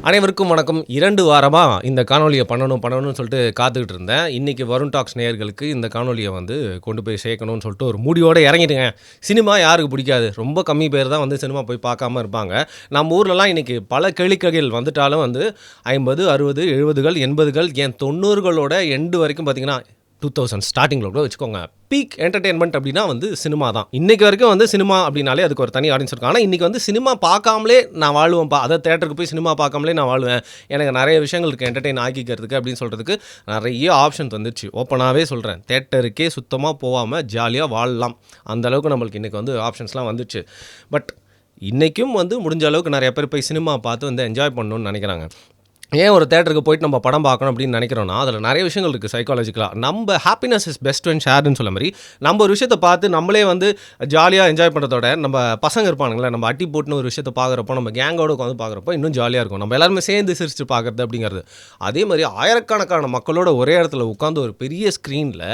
அனைவருக்கும் வணக்கம். 2 வாரமா இந்த காணொலியை பண்ணணும்னு சொல்லிட்டு காத்துக்கிட்டு இருந்தேன். இன்றைக்கி வருண் டாக்ஸ் நேயர்களுக்கு இந்த காணொலியை கொண்டு போய் சேர்க்கணும்னு சொல்லிட்டு ஒரு முடிவோடு இறங்கிட்டுங்க. சினிமா யாருக்கு பிடிக்காது? ரொம்ப கம்மி பேர் தான் சினிமா போய் பார்க்காம இருப்பாங்க. நம்ம ஊர்லலாம் இன்றைக்கி பல கேளிக்கைகள் வந்துட்டாலும் 50, 60, 70கள் 80கள் ஏன் 90களோட எண்டு வரைக்கும் பார்த்திங்கன்னா 2000 ஸ்டார்டிங்கில் கூட வச்சுக்கோங்க. பீக் என்டர்டெயின்மெண்ட் அப்படின்னா சினிமா தான். இன்றைக்கி வரைக்கும் சினிமா அப்படின்னாலே அதுக்கு ஒரு தனி ஆடியன்ஸ் இருக்கும். ஆனால் இன்றைக்கி சினிமா பார்க்காமலே நான் வாழ்வேன்ப்பா, அதை தேட்டருக்கு போய் சினிமா பார்க்காமலே நான் வாழ்வேன், எனக்கு நிறைய விஷயங்கள் இருக்குது என்டர்டெயின் ஆக்கிக்கிறதுக்கு அப்படின்னு சொல்கிறதுக்கு நிறைய ஆப்ஷன்ஸ் வந்துடுச்சு. ஓப்பனாகவே சொல்கிறேன், தேட்டருக்கே சுத்தமாக போகாமல் ஜாலியாக வாழலாம். அந்தளவுக்கு நம்மளுக்கு இன்றைக்கி ஆப்ஷன்ஸ்லாம் வந்துடுச்சு. பட் இன்றைக்கும் முடிஞ்ச அளவுக்கு நிறைய பேர் போய் சினிமா பார்த்து என்ஜாய் பண்ணணும்னு நினைக்கிறாங்க. ஏன் ஒரு தேட்டருக்கு போயிட்டு நம்ம படம் பார்க்கணும் அப்படின்னு நினைக்கிறோன்னா, அதில் நிறைய விஷயங்கள் இருக்குது சைக்காலஜிக்கலாக. நம்ம ஹாப்பினஸ் இஸ் பெஸ்ட் வென் ஷேர்டுன்னு சொல்ல மாதிரி, நம்ம ஒரு விஷயத்தை பார்த்து நம்மளே ஜாலியாக என்ஜாய் பண்ணுறதோட, நம்ம பசங்க இருப்பானுங்களே, நம்ம அட்டி போட்டுன்னு ஒரு விஷயத்தை பார்க்குறப்போ, நம்ம கேங்கோடு உட்காந்து பார்க்குறப்போ இன்னும் ஜாலியாக இருக்கும். நம்ம எல்லாருமே சேர்ந்து சிரிச்சு பார்க்குறது அப்படிங்கிறது. அதே மாதிரி ஆயிரக்கணக்கான மக்களோட ஒரே இடத்துல உட்காந்து ஒரு பெரிய ஸ்க்ரீனில்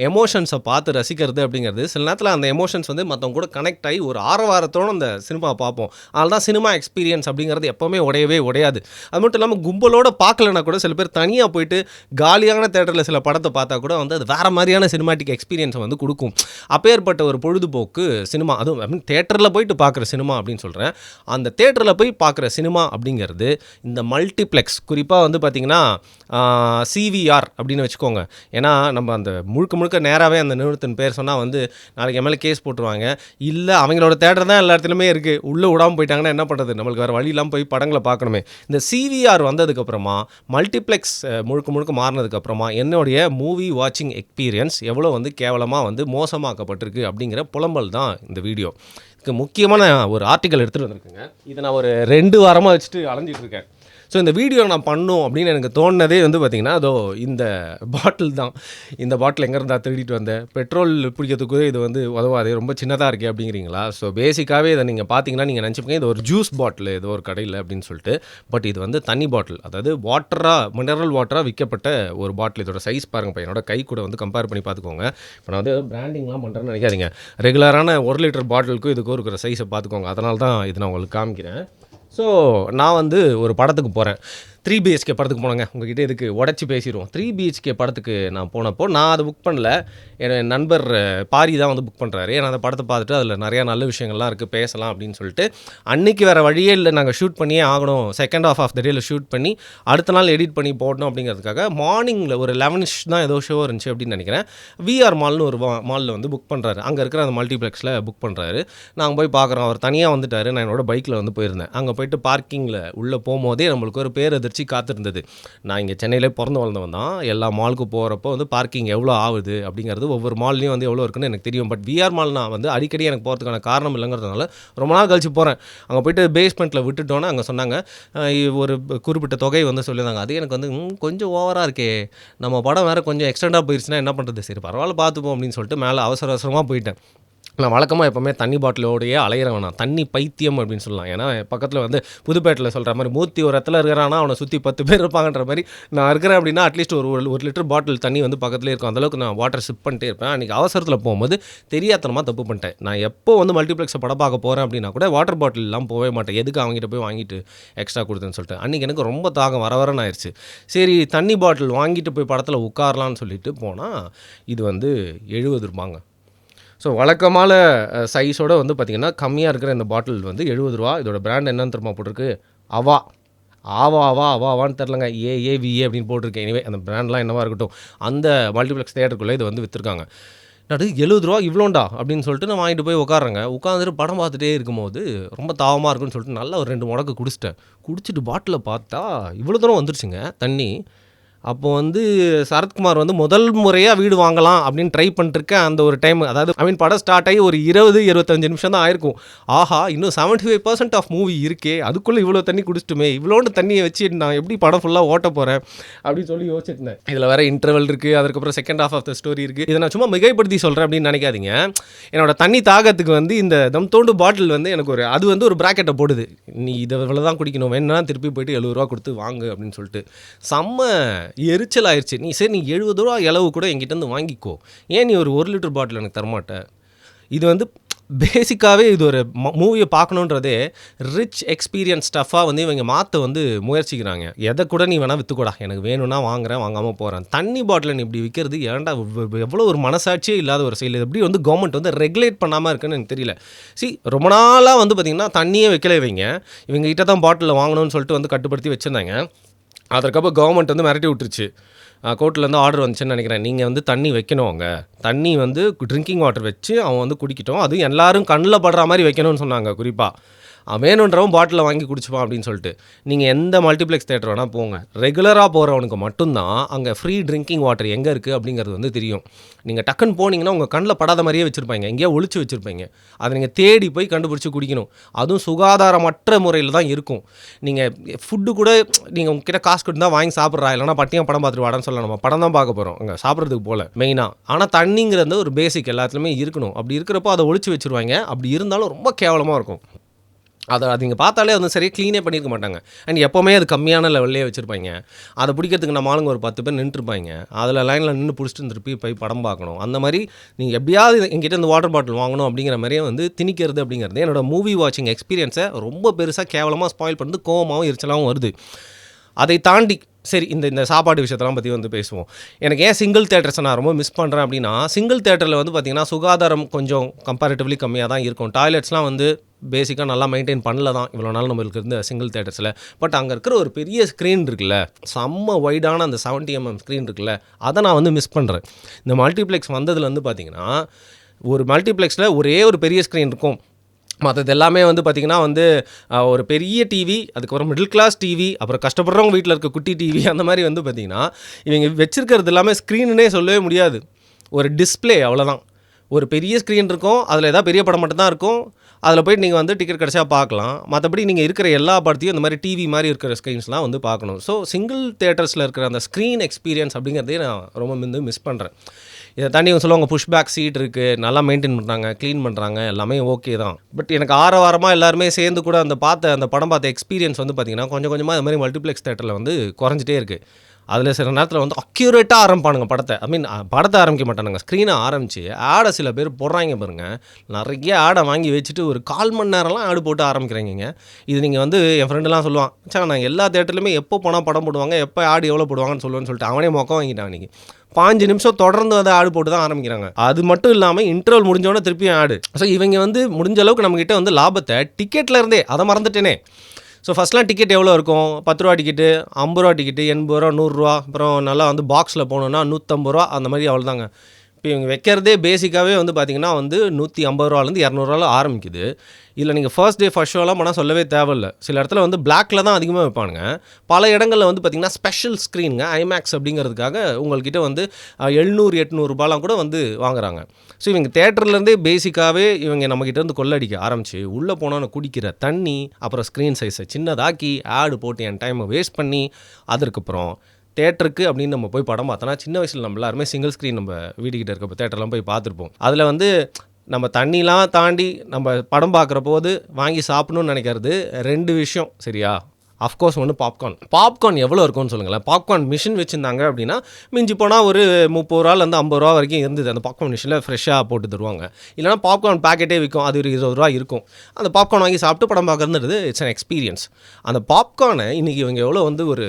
எமோஷன்ஸை பார்த்து ரசிக்கிறது அப்படிங்கிறது, சில நேரத்தில் அந்த எமோஷன்ஸ் மற்றவங்க கூட கனெக்ட் ஆகி ஒரு ஆரவாரத்தோடு அந்த சினிமா பார்ப்போம். அதனால தான் சினிமா எக்ஸ்பீரியன்ஸ் அப்படிங்கிறது எப்போவுமே உடையாது. அது மட்டும் இல்லாமல் கும்பலோட பார்க்கலன்னா கூட சில பேர் தனியாக போயிட்டு காலியான தேட்டரில் சில படத்தை பார்த்தா கூட அது வேறு மாதிரியான சினிமாட்டிக் எக்ஸ்பீரியன்ஸை கொடுக்கும். அப்பேற்பட்ட ஒரு பொழுதுபோக்கு சினிமா, அதுவும் தேட்டரில் போயிட்டு பார்க்குற சினிமா அப்படின்னு சொல்கிறேன். அந்த தேட்டரில் போய் பார்க்குற சினிமா அப்படிங்கிறது இந்த மல்டிப்ளெக்ஸ், குறிப்பாக பார்த்திங்கன்னா சிவிஆர் அப்படின்னு வச்சுக்கோங்க. ஏன்னா நம்ம அந்த முழுக்க நேராகவே அந்த நிறுவனத்தின் பேர் சொன்னால் நாளைக்கு எம்எல்ஏ கேஸ் போட்டுருவாங்க. இல்லை அவங்களோட தேட்டர் தான் எல்லா இடத்துலையுமே இருக்குது, உள்ளே விடாமல் போயிட்டாங்கன்னா என்ன பண்ணுறது, நம்மளுக்கு வேறு வழி இல்லாமல் போய் படங்களை பார்க்கணுமே. இந்த சிவிஆர் வந்ததுக்கப்புறமா மல்டிப்ளெக்ஸ் முழுக்க மாறினதுக்கப்புறமா என்னுடைய மூவி வாட்சிங் எக்ஸ்பீரியன்ஸ் எவ்வளோ கேவலமாக மோசமாக்கப்பட்டிருக்கு அப்படிங்கிற புலம்பல் தான் இந்த வீடியோ. இதுக்கு முக்கியமான ஒரு ஆர்டிக்கல் எடுத்துகிட்டு வந்திருக்குங்க. இதை நான் ஒரு 2 வாரமாக வச்சுட்டு அலைஞ்சிட்ருக்கேன். ஸோ இந்த வீடியோ நான் பண்ணணும் அப்படின்னு எனக்கு தோணுனதே பார்த்திங்கன்னா, அதோ இந்த பாட்டில் தான். இந்த பாட்டில் எங்கேருந்தா திருடிட்டு வந்தேன், பெட்ரோல் பிடிக்கிறதுக்கு இது உதவாது, ரொம்ப சின்னதாக இருக்கே அப்படிங்கிறீங்களா? ஸோ பேசிக்காகவே இதை நீங்கள் பார்த்தீங்கன்னா நீங்கள் நினச்சிப்பீங்க இது ஒரு ஜூஸ் பாட்டில் ஏதோ ஒரு கடையில் அப்படின்னு சொல்லிட்டு. பட் இது தண்ணி பாட்டில், அதாவது மினரல் வாட்டராக விற்கப்பட்ட ஒரு பாட்டில். இதோட சைஸ் பாருங்கள், என்னோட கை கூட கம்பேர் பண்ணி பார்த்துக்கோங்க. இப்போ நான் பிராண்டிங்லாம் பண்ணுறேன்னு நினைக்காதீங்க. ரெகுலரான 1 லிட்டர் பாட்டிலுக்கும் இதுக்கும் இருக்கிற சைஸை பார்த்துக்கோங்க. அதனால தான் இது நான் உங்களுக்கு காமிக்கிறேன். ஸோ நான் ஒரு படத்துக்கு போகிறேன், 3 BHK படத்துக்கு போனாங்க. உங்ககிட்ட இதுக்கு உடச்சி பேசிடுவோம். 3 BHK படத்துக்கு நான் போனப்போ நான் அதை புக் பண்ணல, என் நண்பர் பாரி தான் புக் பண்ணுறாரு. ஏன்னா அந்த படத்தை பார்த்துட்டு அதில் நிறையா நல்ல விஷயங்கள்லாம் இருக்குது, பேசலாம் அப்படின்னு சொல்லிட்டு. அன்றைக்கி வேறு வழியே இல்லை, நாங்கள் ஷூட் பண்ணியே ஆகணும். செகண்ட் ஆஃப் த டேயில் ஷூட் பண்ணி அடுத்த நாள் எடிட் பண்ணி போடணும் அப்படிங்கிறதுக்காக மார்னிங்கில் ஒரு 11 தான் ஏதோ ஷோ இருந்துச்சு அப்படின்னு நினைக்கிறேன். விஆர் மால்னு ஒரு மாலில் புக் பண்ணுறாரு. அங்கே இருக்கிற அந்த மல்டிப்ளெக்ஸில் புக் பண்ணுறாரு. நாங்கள் போய் பார்க்குறோம். அவர் தனியாக வந்துட்டார். நான் என்னோட பைக்கில் போயிருந்தேன். அங்கே போயிட்டு பார்க்கிங்கில் உள்ளே போகும்போதே நம்மளுக்கு ஒரு பேரதிர்ச்சி காத்திருந்தது. நான் இங்கே சென்னையிலே பிறந்து வளர்ந்தவன் தான். எல்லா மாலுக்கு போகிறப்போ பார்க்கிங் எவ்வளோ ஆகுது அப்படிங்கிறது ஒவ்வொரு மால்லையும் எவ்வளோ இருக்குன்னு எனக்கு தெரியும். பட் விஆர் மால் நான் அடிக்கடி எனக்கு போகிறதுக்கான காரணம் இல்லைங்கிறதுனால ரொம்ப நாள் கழிச்சு போகிறேன். அங்கே போயிட்டு பேஸ்மெண்ட்டில் விட்டுட்டோன்னே அங்கே சொன்னாங்க ஒரு குறிப்பிட்ட தொகை சொல்லியிருந்தாங்க. அது எனக்கு கொஞ்சம் ஓவராக இருக்கே, நம்ம படம் வேறு கொஞ்சம் எக்ஸ்டெண்டாக போயிடுச்சுன்னா என்ன பண்ணுறது, சரி பரவாயில்ல பார்த்துப்போம் அப்படின்னு சொல்லிட்டு மேலே அவசரமாக போயிட்டேன். நான் வழக்கமாக எப்போவுமே தண்ணி பாட்டிலோடையே அலையிறவன், நான் தண்ணி பைத்தியம் அப்படின்னு சொல்லலாம். ஏன்னா பக்கத்தில் புதுப்பேட்டில் சொல்கிற மாதிரி மூர்த்தி ஒரு இடத்துல இருக்கிறான்னா அவனை சுற்றி 10 பேர் இருப்பாங்கன்ற மாதிரி நான் இருக்கிறேன். அப்படின்னா அட்லீஸ்ட் ஒரு லிட்டர் பாட்டில் தண்ணி பக்கத்துலேயே இருக்கும். அந்தளவுக்கு நான் வாட்டர் சிப் பண்ணிட்டே இருப்பேன். அன்றைக்கி அவசரத்தில் போகும்போது தெரியாதனமாக தப்பு பண்ணிட்டேன். நான் எப்போ மல்டிப்ளெக்ஸை படம் பார்க்க போகிறேன் அப்படின்னா கூட வாட்டர் பாட்டில்லாம் போகவே மாட்டேன். எதுக்கு அவங்ககிட்ட போய் வாங்கிட்டு எக்ஸ்ட்ரா கொடுத்தேன்னு சொல்லிட்டு அன்றைக்கி எனக்கு ரொம்ப தாகம் வரன்னு ஆயிடுச்சு. சரி தண்ணி பாட்டில் வாங்கிட்டு போய் படத்தில் உட்காரலான்னு சொல்லிட்டு போனால் இது 70 ரூபாங்க. ஸோ வழக்கமான சைஸோடு பார்த்திங்கன்னா கம்மியாக இருக்கிற இந்த பாட்டில் 70 ரூபா. இதோட பிராண்ட் என்னன்னு தெரியுமா போட்டிருக்கு? அவான்னு தெரிலங்க, AAVA அப்படின்னு போட்டிருக்கேன். எனவே அந்த பிராண்ட்லாம் என்னவாக இருக்கட்டும், அந்த மல்டிப்ளெக்ஸ் தேட்டருக்குள்ளே இது விற்றுருக்காங்க. நான் 70 ரூபா இவ்வளோண்டா அப்படின்னு சொல்லிட்டு நான் வாங்கிட்டு போய் உட்காடுறேங்க. உட்காந்துட்டு படம் பார்த்துட்டே இருக்கும்போது ரொம்ப தாகமாக இருக்குன்னு சொல்லிட்டு நல்லா ஒரு 2 முடக்கு குடிச்சிட்டு பாட்டிலை பார்த்தா இவ்வளோ தூரம் வந்துருச்சுங்க தண்ணி. அப்போ சரத்குமார் முதல் முறையாக வீடு வாங்கலாம் அப்படின்னு ட்ரை பண்ணிட்டுருக்கேன் அந்த ஒரு டைம். அதாவது படம் ஸ்டார்ட் ஆகி ஒரு 20-25 நிமிஷம் தான் ஆயிருக்கும். ஆஹா, இன்னும் 75% ஆஃப் மூவி இருக்கே, அதுக்குள்ளே இவ்வளோ தண்ணி குடிச்சிட்டுமே, இவ்வளோண்டு தண்ணியை வச்சு நான் எப்படி படம் ஃபுல்லாக ஓட்ட போகிறேன் அப்படின்னு சொல்லி யோசிச்சிருந்தேன். இதில் வேறு இன்டர்வல் இருக்குது, அதுக்கப்புறம் செகண்ட் ஆஃப் த ஸ்டோரி இருக்குது. இதை நான் சும்மா மிகைப்படுத்தி சொல்கிறேன் அப்படின்னு நினைக்காதீங்க. என்னோட தண்ணி தாகத்துக்கு இந்த தம் தோண்டு பாட்டில் எனக்கு அது ஒரு ப்ராக்கெட்டை போடுது, நீ இதை இவ்வளோ தான் குடிக்கணும், வேணும்னா திருப்பி போயிட்டு 70 ரூபா கொடுத்து வாங்கு அப்படின்னு சொல்லிட்டு. செம்ம எரிச்சல் ஆயிடுச்சு. நீ 70 ரூபா இளவு கூட என்கிட்ட வாங்கிக்கோ, ஏன் நீ ஒரு 1 லிட்டர் பாட்டில் எனக்கு தரமாட்ட? இது பேசிக்காவே இது ஒரு மூவிய பார்க்கணுன்றதே ரிச் எக்ஸ்பீரியன்ஸ் ஸ்டஃப்பா வந்து இவங்க மாத்த வந்து முயற்சிக்கிறாங்க. எத கூட நீ வேணா வித்துக்கோடா. எனக்கு வேணும்னா வாங்குறேன், வாங்காம போறேன். தண்ணி பாட்டில நீ இப்படி விக்கிறது ஏன்டா எவ்வளோ ஒரு மனசாட்சியே இல்லாத ஒரு செயல். எப்படி வந்து கவர்மெண்ட் வந்து ரெகுலேட் பண்ணாம இருக்குன்னு எனக்கு தெரியல. ரொம்ப நாளா வந்து பார்த்தீங்கன்னா, தண்ணியே வைக்கல இவங்க. இவங்க கிட்ட தான் பாட்டில்ல வாங்கணும்னு சொல்லிட்டு வந்து கட்டுப்படுத்தி வச்சிருந்தாங்க. அதற்கப்புறம் கவர்மெண்ட் வந்து மிரட்டி விட்டுருச்சு. கோர்ட்லேருந்து ஆர்டர் வந்துச்சுன்னு நினைக்கிறேன். நீங்கள் வந்து தண்ணி வைக்கணும் அங்கே. தண்ணி வந்து ட்ரிங்கிங் வாட்டர் வச்சு அவன் வந்து குடிக்கட்டும். அதுவும் எல்லாரும் கண்ணில் படுற மாதிரி வைக்கணும்னு சொன்னாங்க குறிப்பாக. வேணுன்றவன் பாட்டிலில் வாங்கி குடிச்சுப்பான் அப்படின்னு சொல்லிட்டு. நீங்கள் எந்த மல்டிப்ளெக்ஸ் தேட்டர் வேணால் போங்க. ரெகுலராக போகிறவனுக்கு மட்டும்தான் அங்கே ஃப்ரீ ட்ரிங்கிங் வாட்டர் எங்கே இருக்குது அப்படிங்கிறது வந்து தெரியும். நீங்கள் டக்குன்னு போனீங்கன்னா உங்கள் கண்ணில் படாத மாதிரியே வச்சுருப்பாங்க. எங்கேயோ ஒளிச்சு வச்சுருப்பீங்க. அதை நீங்கள் தேடி போய் கண்டுபிடிச்சி குடிக்கணும். அதுவும் சுகாதாரமற்ற முறையில் தான் இருக்கும். நீங்கள் ஃபுட்டு கூட நீங்கள் உங்ககிட்ட காசு கொடுத்து தான் வாங்கி சாப்பிட்றா, இல்லைனா பட்டியாக படம் பார்த்துட்டு வாடான்னு சொல்லலாம். நம்ம படம் தான் பார்க்க போகிறோம் அங்கே சாப்பிட்றதுக்கு போல் மெயினாக. ஆனால் தண்ணிங்கிறது ஒரு பேசிக் எல்லாத்துலேயுமே இருக்கணும். அப்படி இருக்கிறப்போ அதை ஒளிச்சு வச்சுருவாங்க. அப்படி இருந்தாலும் ரொம்ப கேவலமாக இருக்கும். அதை நீங்கள் பார்த்தாலே வந்து சரியாக க்ளீனே பண்ணியிருக்க மாட்டாங்க. அண்ட் எப்போவுமே அது கம்மியான லெவல்லே வச்சுருப்பாங்க. அதை பிடிக்கிறதுக்கு நம்ம ஆளுங்க ஒரு 10 பேர் நின்றுருப்பாங்க. அதில் லைனில் நின்று பிடிச்சிட்டு திருப்பி போய் படம் பார்க்கணும். அந்த மாதிரி நீங்கள் எப்படியாவது எங்கிட்ட இந்த வாட்டர் பாட்டில் வாங்கணும் அப்படிங்கிற மாதிரியே வந்து திணிக்கிறது அப்படிங்கிறது என்னோட மூவி வாட்சிங் எக்ஸ்பீரியன்ஸை ரொம்ப பெருசாக கேவலமாக ஸ்பாயில் பண்ணிட்டு கோவமாகவும் எரிச்சலாகவும் வருது. அதை தாண்டி சரி இந்த சாப்பாடு விஷயத்தெல்லாம் பற்றி வந்து பேசுவோம். எனக்கு ஏன் சிங்கிள் தேட்டர்ஸை நான் ரொம்ப மிஸ் பண்ணுறேன் அப்படின்னா, சிங்கிள் தேட்டரில் வந்து பார்த்திங்கன்னா சுகாதாரம் கொஞ்சம் கம்பேரிட்டிவ்லி கம்மியாக தான் இருக்கும். டாய்லெட்ஸ்லாம் வந்து பேசிக்காக நல்லா மெயின்டைன் பண்ணல தான் இவ்வளோ நாள் நம்மளுக்கு இருந்த சிங்கிள் தேட்டர்ஸில். பட் அங்கே இருக்கிற ஒரு பெரிய ஸ்க்ரீன் இருக்குல்ல, செம்ம வைடான அந்த 70mm ஸ்க்ரீன் இருக்குல்ல, அதை நான் வந்து மிஸ் பண்ணுறேன். இந்த மல்டிப்ளெக்ஸ் வந்ததில் வந்து பார்த்திங்கன்னா, ஒரு மல்டிப்ளெக்ஸில் ஒரே ஒரு பெரிய ஸ்க்ரீன் இருக்கும். மற்றது எல்லாமே வந்து பார்த்திங்கன்னா வந்து ஒரு பெரிய டிவி, அதுக்கப்புறம் மிடில் கிளாஸ் டிவி, அப்புறம் கஷ்டப்படுறவங்க வீட்டில் இருக்க குட்டி டிவி, அந்த மாதிரி வந்து பார்த்திங்கன்னா இவங்க வச்சுருக்கிறது எல்லாமே ஸ்க்ரீனுன்னே சொல்லவே முடியாது. ஒரு டிஸ்பிளே அவ்வளோதான். ஒரு பெரிய ஸ்க்ரீன் இருக்கும், அதில் ஏதாவது பெரிய படம் மட்டும்தான் இருக்கும். அதில் போய்ட்டு நீங்கள் வந்து டிக்கெட் கிடச்சா பார்க்கலாம். மற்றபடி நீங்கள் இருக்கிற எல்லா படத்தையும் இந்த மாதிரி டிவி மாதிரி இருக்கிற ஸ்க்ரீன்ஸ்லாம் வந்து பார்க்கணும். ஸோ சிங்கிள் தேட்டர்ஸில் இருக்கிற அந்த ஸ்க்ரீன் எக்ஸ்பீரியன்ஸ் அப்படிங்கிறதே நான் ரொம்ப வந்து மிஸ் பண்ணுறேன். இதை தாண்டி இவங்க சொல்லுவாங்க புஷ் பேக் சீட் இருக்குது, நல்லா மெயின்டைன் பண்ணுறாங்க, க்ளீன் பண்ணுறாங்க, எல்லாமே ஓகே தான். பட் எனக்கு வாரமாக எல்லாருமே சேர்ந்து கூட அந்த படம் பார்த்த எக்ஸ்பீரியன்ஸ் வந்து பார்த்திங்கன்னா கொஞ்சம் கொஞ்சமாக இந்த மாதிரி மல்டிப்ளெக்ஸ் தேட்டரில் வந்து குறைஞ்சிட்டே இருக்குது. அதில் சில நேரத்தில் வந்து அக்யூரேட்டாக ஆரம்பிப்பானுங்க படத்தை. படத்தை ஆரம்பிக்க மாட்டானுங்க, ஸ்க்ரீனை ஆரம்பித்து ஆடை சில பேர் போடுறாங்க பாருங்கள். நிறைய ஆடை வாங்கி வச்சுட்டு ஒரு 1/4 மணி நேரம்லாம் ஆடு போட்டு ஆரம்பிக்கிறாங்க. இது நீங்கள் வந்து என் ஃப்ரெண்டுலாம் சொல்லுவான், சார் நான் எல்லா தேட்டர்லையுமே எப்போ போனால் படம் போடுவாங்க, எப்போ ஆடு எவ்வளோ போடுவாங்கன்னு சொல்லுவேன்னு சொல்லிட்டு அவனே மொக்கம் வாங்கிட்டான். அன்றைக்கி 5 நிமிஷம் தொடர்ந்து அதை ஆடு போட்டு தான் ஆரம்பிக்கிறாங்க. அது மட்டும் இல்லாமல் இன்டர்வல் முடிஞ்சோடனே திருப்பியும் ஆடு. ஸோ இவங்க வந்து முடிஞ்ச அளவுக்கு நம்மக்கிட்ட வந்து லாபத்தை டிக்கெட்டில் இருந்தே, அதை மறந்துட்டேனே. ஸோ ஃபஸ்ட்லாம் டிக்கெட் எவ்வளோ இருக்கும்? 10 ரூபா டிக்கெட்டு, 50 ரூபா டிக்கெட்டு, 80 ரூபா, 100 ரூபா, அப்புறம் நல்லா வந்து பாக்ஸில் போகணுன்னா 150 ரூபா, அந்த மாதிரி அவ்வளோதாங்க. இப்போ இவங்க வைக்கிறதே பேசிக்காகவே வந்து பார்த்திங்கன்னா வந்து 150 ரூபாலேருந்து 200 ரூபாவில் ஆரம்பிக்குது. இதில் நீங்கள் ஃபர்ஸ்ட் டே ஃபர்ஸ்ட் ஷோலாம் பண்ணால் சொல்லவே தேவையில்லை. சில இடத்துல வந்து பிளாக்கில் தான் அதிகமாக வைப்பானுங்க. பல இடங்களில் வந்து பார்த்திங்கன்னா ஸ்பெஷல் ஸ்க்ரீனுங்க, ஐமேக்ஸ் அப்படிங்கிறதுக்காக உங்கள்கிட்ட வந்து 700-800 ரூபாலாம் கூட வந்து வாங்குறாங்க. ஸோ இவங்க தேட்டர்லேருந்தே பேசிக்காகவே இவங்க நம்மக்கிட்ட இருந்து கொள்ளடிக்க ஆரம்பித்து உள்ளே போனோன்னு குடிக்கிற தண்ணி, அப்புறம் ஸ்க்ரீன் சைஸை சின்னதாக்கி ஆடு போட்டு என் டைமை வேஸ்ட் பண்ணி, அதற்கப்புறம் தேட்டருக்கு அப்படின்னு நம்ம போய் படம் பார்த்தோன்னா, சின்ன வயசில் நம்ம எல்லாருமே சிங்கிள் ஸ்க்ரீன் நம்ம வீட்டுக்கிட்ட இருக்க தேட்டர்லாம் போய் பார்த்துருப்போம். அதில் வந்து நம்ம தண்ணிலாம் தாண்டி நம்ம படம் பார்க்குற போது வாங்கி சாப்பிடணும்னு நினைக்கிறது 2 விஷயம் சரியா? அஃப்கோர்ஸ் ஒன்று பாப்கார்ன் எவ்வளோ இருக்கும்னு சொல்லுங்களேன். பாப்கார்ன் மிஷின் வச்சுருந்தாங்க அப்படின்னா மிஞ்சி போனால் ஒரு 30 ரூபாலேருந்து 50 ரூபா வரைக்கும் இருந்தது. அந்த பாப்கார்ன் மிஷினில் ஃப்ரெஷ்ஷாக போட்டு தருவாங்க. இல்லைனா பாப்கார்ன் பேக்கெட்டே விற்கும், அது ஒரு 20 ரூபா இருக்கும். அந்த பாப்கார்ன் வாங்கி சாப்பிட்டு படம் பார்க்குறது இட்ஸ் அன் எக்ஸ்பீரியன்ஸ். அந்த பாப்கார்னை இன்றைக்கி இவங்க எவ்வளோ வந்து ஒரு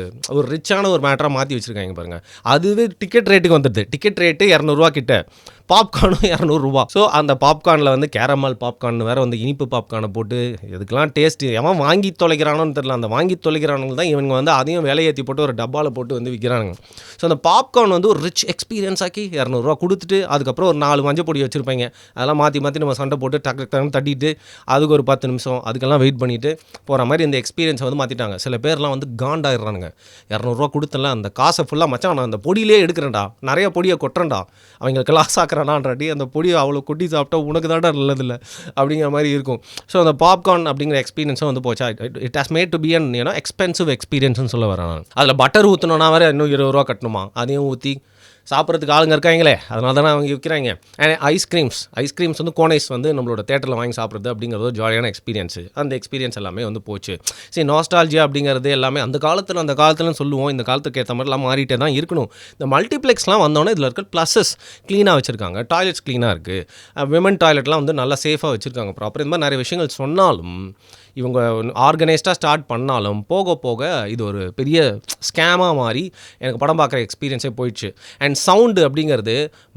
ரிச்சான ஒரு மேட்டராக மாற்றி வச்சுருக்காங்க பாருங்கள். அதுவே டிக்கெட் ரேட்டுக்கு வந்துடுது. டிக்கெட் ரேட்டு 200 ரூபா கிட்ட, பாப்கார்னும் 200 ரூபா. ஸோ அந்த பாப்கார்னில் வந்து கேரமல் பாப்கார்ன் வேறு வந்து இனிப்பு பாப்கார்னை போட்டு இதுக்கெல்லாம் டேஸ்ட்டு எவன் வாங்கி தொலைக்கிறானோன்னு தெரியல. அந்த வாங்கி தொலைக்கிறானுங்க தான் இவங்க வந்து அதையும் விலையேற்றி போட்டு ஒரு டப்பாவில் போட்டு வந்து விற்கிறானுங்க. ஸோ அந்த பாப்கார்ன் வந்து ஒரு ரிச் எக்ஸ்பீரியன்ஸ் ஆக்கி 200 ரூபா கொடுத்துட்டு அதுக்கப்புறம் ஒரு 4 மஞ்சள் பொடி வச்சுருப்பாங்க. அதெல்லாம் மாற்றி மாற்றி நம்ம சண்டை போட்டு டக்கு தட்டிட்டு அதுக்கு ஒரு 10 நிமிஷம் அதுக்கெல்லாம் வெயிட் பண்ணிவிட்டு போகிற மாதிரி இந்த எக்ஸ்பீரியன்ஸை வந்து மாற்றிட்டாங்க. சில பேர்லாம் வந்து காண்டாயிடுறானுங்க. 200 ரூபா கொடுத்தல அந்த காசை ஃபுல்லாக மச்சான் நான் அந்த பொடியிலே எடுக்கிறேன்டா, நிறைய பொடியை கொட்டுறேன்டா, அவங்களுக்கு லாஸ் ஆக்குறானான்றாடி அந்த பொடியை அவ்வளோ கொட்டி சாப்பிட்டா உனக்கு தாண்டா நல்லதில்லை அப்படிங்கிற மாதிரி இருக்கும். ஸோ அந்த பாப்கார்ன் அப்படிங்கிற எக்ஸ்பீரியன்ஸும் வந்து போச்சா, it has made to be an expensive எக்ஸ்பீரியன்ஸ்னு சொல்ல வரேன் நான். அதில் பட்டர் ஊற்றணுன்னா வேறு இன்னும் 20 ரூபா கட்டணுமா, அதையும் ஊற்றி சாப்பிட்றதுக்கு ஆளுங்க இருக்காங்களே, அதனால தானே அவங்க விற்கிறாங்க. அண்ட் ஐஸ்கிரீம்ஸ் வந்து கோனைஸ் வந்து நம்மளோட தேட்டரில் வாங்கி சாப்பிட்றது அப்படிங்கிறது ஒரு ஜாலியான எக்ஸ்பீரியன்ஸு. அந்த எக்ஸ்பீரியன்ஸ் எல்லாமே வந்து போச்சு. சரி, நாஸ்டால்ஜியா அப்படிங்கிறது எல்லாமே அந்த காலத்துலன்னு சொல்லுவோம். இந்த காலத்துக்கு ஏற்ற மாதிரிலாம் மாறிட்டே தான் இருக்கணும். இந்த மல்டிப்ளெக்ஸ்லாம் வந்தோடனே இதில் இருக்க ப்ளஸஸ் க்ளீனாக வச்சுருக்காங்க, டாய்லெட்ஸ் க்ளீனாக இருக்குது, விமன் டாய்லெட்லாம் வந்து நல்லா சேஃபாக வச்சுருக்காங்க ப்ராப்பர். இந்த மாதிரி நிறைய விஷயங்கள் சொன்னாலும் இவங்க ஆர்கனைஸ்டாக ஸ்டார்ட் பண்ணாலும் போக போக இது ஒரு பெரிய ஸ்கேமாக மாறி எனக்கு படம் பார்க்குற எக்ஸ்பீரியன்ஸே போயிடுச்சு. அண்ட் சவுண்டு அப்படிங்கிறது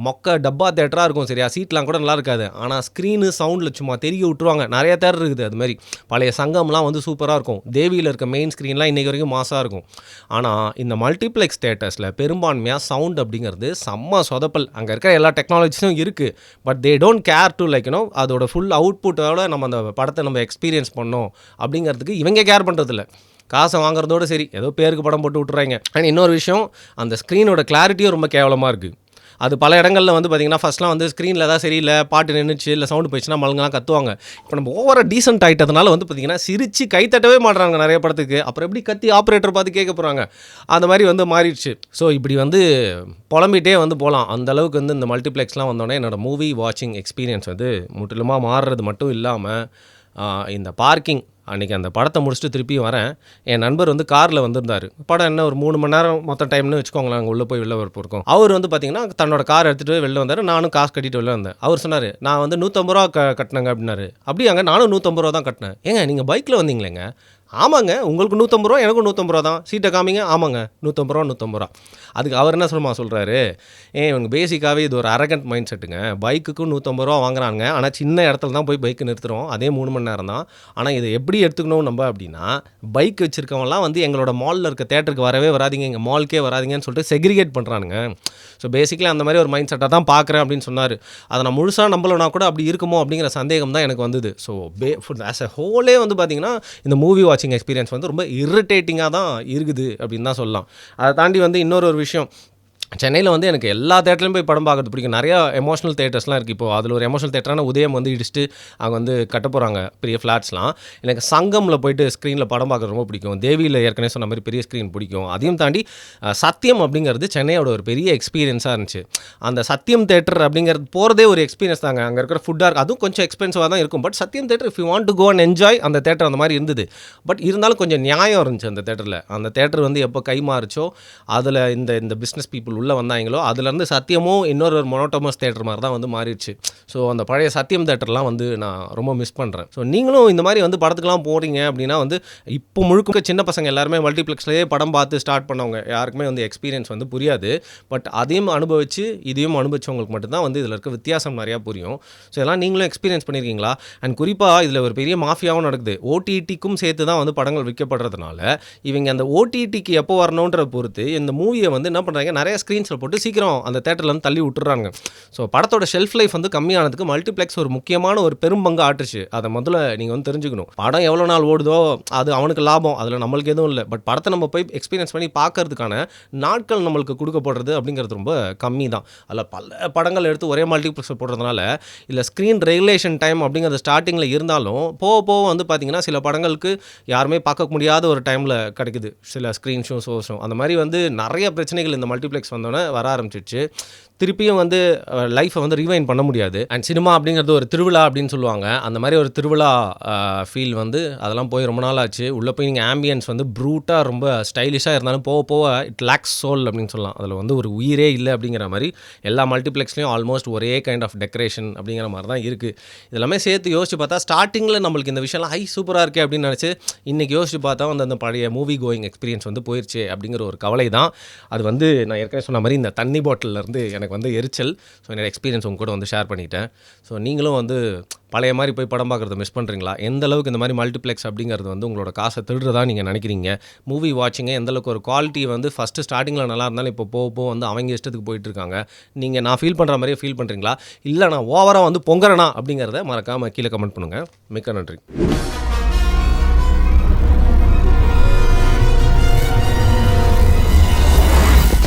மொக்க டப்பா தேட்டராக இருக்கும், சரியா, சீட்லாம் கூட நல்லா இருக்காது, ஆனால் ஸ்க்ரீனு சவுண்டில் சும்மா தெரிய விட்டுருவாங்க. நிறைய தேட்டர் இருக்குது அது மாதிரி. பழைய சங்கம்லாம் வந்து சூப்பராக இருக்கும், தேவியில் இருக்க மெயின் ஸ்க்ரீன்லாம் இன்றைக்கி வரைக்கும் மாசாக இருக்கும். ஆனால் இந்த மல்டிப்ளெக்ஸ் தேட்டர்ஸில் பெரும்பான்மையாக சவுண்ட் அப்படிங்கிறது செம்ம சொதப்பல். அங்கே இருக்கிற எல்லா டெக்னாலஜிஸும் இருக்குது, but they don't care to அதோட ஃபுல் அவுட்புட்டோட நம்ம அந்த படத்தை நம்ம எக்ஸ்பீரியன்ஸ் பண்ணோம் அப்படிங்கிறதுக்கு இவங்க கேர் பண்ணுறதில்ல. காசை வாங்குறதோடு சரி, ஏதோ பேருக்கு படம் போட்டு விட்டுறாங்க. அண்ட் இன்னொரு விஷயம், அந்த ஸ்க்ரீனோட கிளாரிட்டியும் ரொம்ப கேவலமாக இருக்குது. அது பல இடங்களில் வந்து பார்த்திங்கன்னா ஃபஸ்ட்லாம் வந்து ஸ்க்ரீனில் தான் சரியில்லை, பாட்டு நின்றுச்சு, இல்லை சவுண்டு போயிடுச்சுன்னா மழுங்கலாம் கத்துவாங்க. இப்போ நம்ம ஓவராக டீசென்ட் ஆகிட்டதுனால வந்து பார்த்திங்கன்னா சிரித்து கை தட்டவே மாட்டுறாங்க நிறைய படத்துக்கு. அப்புறம் எப்படி கத்தி ஆப்ரேட்டர் பார்த்து கேட்க போகிறாங்க, அந்த மாதிரி வந்து மாறிடுச்சு. ஸோ இப்படி வந்து புலம்பிகிட்டே வந்து போகலாம். அந்தளவுக்கு வந்து இந்த மல்டிப்ளெக்ஸ்லாம் வந்தோடனே என்னோடய மூவி வாட்சிங் எக்ஸ்பீரியன்ஸ் வந்து முற்றிலுமாக மாறுறது மட்டும் இல்லாமல் இந்த பார்க்கிங் அன்றைக்கி அந்த படத்தை முடிச்சுட்டு திருப்பி வரேன். என் நண்பர் வந்து காரில் வந்திருந்தார். படம் என்ன ஒரு 3 மணி நேரம் மொத்தம் டைம்னு வச்சுக்கோங்களேன், அங்கே உள்ளே போய் வெளில வரப்போ இருக்கும். அவர் வந்து பார்த்திங்கன்னா தன்னோட கார் எடுத்துகிட்டு வெளில வந்தார். நானும் காசு கட்டிட்டு வெளில வந்தேன். அவர் சொன்னார், நான் வந்து 150 ரூபா கட்டினேங்க அப்படின்னாரு. அப்படியாங்க, நானும் 150 ரூபா தான் கட்டினேன். ஏங்க நீங்கள் பைக்கில் வந்தீங்களேங்க? ஆமாங்க, உங்களுக்கு 150 ரூபா, எனக்கும் 150 ரூபா தான். சீட்டை காமிங்க. ஆமாங்க, 150 ரூபா. அதுக்கு அவர் என்ன சொல்கிறாரு, இவங்க பேசிக்காகவே இது ஒரு அரகண்ட் மைண்ட் செட்டுங்க. பைக்குக்கும் 150 ரூபா வாங்குறாங்க, ஆனால் சின்ன இடத்துல தான் போய் பைக்கு நிறுத்துகிறோம், அதே 3 மணி நேரம் தான். ஆனால் இதை எப்படி எடுத்துக்கணும் நம்ம அப்படின்னா, பைக் வச்சுருக்கவங்களாம் வந்து எங்களோட மாலில் இருக்க தேட்டருக்கு வரவே வராதிங்க, எங்கள் மால்க்கே வராதிங்கன்னு சொல்லிட்டு செக்ரிகேட் பண்ணுறானுங்க. ஸோ பேசிக்கலி அந்த மாதிரி ஒரு மைண்ட் செட்டாக தான் பார்க்குறேன் அப்படின்னு சொன்னார். அதை நான் முழுசாக நம்பலைனா கூட அப்படி இருக்குமோ அப்படிங்கிற சந்தேகம் தான் எனக்கு வந்தது. ஸோ ஆஸ் எ ஹோலே வந்து பார்த்திங்கன்னா இந்த மூவி வாட்சிங் எக்ஸ்பீரியன்ஸ் வந்து ரொம்ப இரிட்டேட்டிங்காக தான் இருக்குது அப்படின்னு தான் சொல்லலாம். அதை தாண்டி வந்து இன்னொரு விஷயம், சென்னையில் வந்து எனக்கு எல்லா தேட்டர்லையும் போய் படம் பார்க்குறது பிடிக்கும். நிறையா எமோஷனல் தேட்டர்ஸ்லாம் இருக்குது. இப்போது அதில் ஒரு எமோஷனல் தேட்டரான உதயம் வந்து இடிச்சுட்டு அங்கே வந்து கட்ட போகிறாங்க பெரிய ஃப்ளாட்ஸ்லாம். எனக்கு சங்கமில் போயிட்டு ஸ்க்ரீனில் படம் பார்க்குறது ரொம்ப பிடிக்கும். தேவியில் ஏற்கனவே சொன்ன மாதிரி பெரிய ஸ்க்ரீன் பிடிக்கும். அதையும் தாண்டி சத்தியம் அப்படிங்கிறது சென்னையோட ஒரு பெரிய எக்ஸ்பீரியன்ஸாக இருந்துச்சு. அந்த சத்தியம் தேட்டர் அப்படிங்கிறது போகிறதே ஒரு எக்ஸ்பீரியன்ஸ் தாங்க. அங்கே இருக்கிற ஃபுட்டாக அதுவும் கொஞ்சம் எக்ஸ்பென்சிவாக தான் இருக்கும். But Sathyam theatre if you want to go and enjoy, அந்த தேட்டர் அந்த மாதிரி இருந்தது. பட் இருந்தாலும் கொஞ்சம் நியாயம் இருந்துச்சு அந்த தேட்டரில். அந்த தேட்டர் வந்து எப்போ கை மாறிச்சோ அதில் இந்த பிஸ்னஸ் பீப்புள் உள்ளே வந்தாங்களோ அதுலேருந்து சத்தியமும் இன்னொரு மொனோட்டோமஸ் தேட்டர் மாதிரி தான் வந்து மாறிடுச்சு. ஸோ அந்த பழைய சத்தியம் தேட்டர்லாம் வந்து நான் ரொம்ப மிஸ் பண்ணுறேன். ஸோ நீங்களும் இந்த மாதிரி வந்து படத்துக்குலாம் போகிறீங்க அப்படின்னா வந்து இப்போ முழுக்க சின்ன பசங்க எல்லாருமே மல்டிப்ளெக்ஸ்லேயே படம் பார்த்து ஸ்டார்ட் பண்ணவங்க யாருக்குமே வந்து எக்ஸ்பீரியன்ஸ் வந்து புரியாது. பட் அதையும் அனுபவித்து இதையும் அனுபவிச்சவங்களுக்கு மட்டும்தான் வந்து இதில் இருக்க வித்தியாசம் நிறையா புரியும். ஸோ எல்லாம் நீங்களும் எக்ஸ்பீரியன்ஸ் பண்ணியிருக்கீங்களா? அண்ட் குறிப்பாக இதில் ஒரு பெரிய மாஃபியாவும் நடக்குது. ஓடிடிக்கும் சேர்த்து தான் வந்து படங்கள் விற்கப்படுறதுனால இவங்க அந்த ஓடிடிக்கு எப்போ வரணுன்ற பொறுத்து இந்த மூவியை வந்து என்ன பண்ணுறாங்க, நிறைய ஸ்க்ரீன்ஸில் போட்டு சீக்கிரம் அந்த தேட்டரில் வந்து தள்ளி விட்டுறாங்க. ஸோ படத்தோட ஷெல்ஃப் லைஃப் வந்து கம்மியானதுக்கு மல்டிப்ளெக்ஸ் ஒரு முக்கியமான ஒரு பெரும்பங்கு ஆட்டுச்சு. அதை முதல்ல நீங்கள் வந்து தெரிஞ்சுக்கணும். படம் எவ்வளோ நாள் ஓடுதோ அது அவனுக்கு லாபம், அதில் நம்மளுக்கு எதுவும் இல்லை. பட் படத்தை நம்ம போய் எக்ஸ்பீரியன்ஸ் பண்ணி பார்க்கறதுக்கான நாட்கள் நம்மளுக்கு கொடுக்கப்படுறது அப்படிங்கிறது ரொம்ப கம்மி தான். அதில் பல படங்கள் எடுத்து ஒரே மல்டிப்ளெக்ஸ் போடுறதுனால இல்லை ஸ்க்ரீன் ரெகுலேஷன் டைம் அப்படிங்கிறது ஸ்டார்டிங்கில் இருந்தாலும் போக போக வந்து பார்த்திங்கன்னா சில படங்களுக்கு யாருமே பார்க்க முடியாத ஒரு டைமில் கிடைக்குது சில ஸ்க்ரீன் ஷோஸும். அந்த மாதிரி வந்து நிறைய பிரச்சனைகள் இந்த மல்டிப்ளெக்ஸ் வந்தோன்னே வர ஆரம்பிச்சிடுச்சு. திருப்பியும் வந்து லைஃப்பை வந்து ரீவைண்ட் பண்ண முடியாது. அண்ட் சினிமா அப்படிங்கிறது ஒரு திருவிழா அப்படின்னு சொல்லுவாங்க. அந்த மாதிரி ஒரு திருவிழா ஃபீல் வந்து அதெல்லாம் போய் ரொம்ப நாள் ஆச்சு. உள்ளே போய் நீங்கள் ஆம்பியன்ஸ் வந்து ப்ரூட்டாக ரொம்ப ஸ்டைலிஷாக இருந்தாலும் போக போக இட் லேக்ஸ் சோல் அப்படின்னு சொல்லலாம். அதில் வந்து ஒரு உயிரே இல்லை அப்படிங்கிற மாதிரி எல்லா மல்டிப்ளெக்ஸ்லையும் ஆல்மோஸ்ட் ஒரே கைண்ட் ஆஃப் டெக்கரேஷன் அப்படிங்கிற மாதிரி தான் இருக்குது. இதெல்லாமே சேர்த்து யோசிச்சு பார்த்தா ஸ்டார்டிங்கில் நம்மளுக்கு இந்த விஷயம்லாம் சூப்பராக இருக்கே அப்படின்னு நினச்சி இன்றைக்கி யோசிச்சு பார்த்தா வந்து அந்த பழைய மூவி கோயிங் எக்ஸ்பீரியன்ஸ் வந்து போயிடுச்சு அப்படிங்கிற ஒரு கவலை தான். அது வந்து நான் ஏற்கனவே சொன்ன மாதிரி இந்த தண்ணி பாட்டிலேருந்து எனக்கு வந்து எரிச்சல். ஸோ என்னோட எக்ஸ்பீரியன்ஸ் உங்க கூட வந்து ஷேர் பண்ணிட்டேன். ஸோ நீங்களும் வந்து பழைய மாதிரி போய் படம் பார்க்குறத மிஸ் பண்ணுறீங்களா? எந்த அளவுக்கு இந்த மாதிரி மல்டிப்ளெக்ஸ் அப்படிங்கிறது வந்து உங்களோட காசை திருடுறதா நீங்கள் நினைக்கிறீங்க? மூவி வாட்சிங்க எந்தளவுக்கு ஒரு குவாலிட்டி வந்து ஃபஸ்ட்டு ஸ்டார்டிங்கில் நல்லா இருந்தாலும் இப்போ போக வந்து அவங்க இஷ்டத்துக்கு போயிட்டுருக்காங்க. நீங்கள் நான் ஃபீல் பண்ணுற மாதிரியே ஃபீல் பண்ணுறீங்களா? இல்லை நான் ஓவராக வந்து பொங்குறேனா அப்படிங்கிறத மறக்காமல் கீழே கமெண்ட் பண்ணுங்கள். மிக்க நன்றி.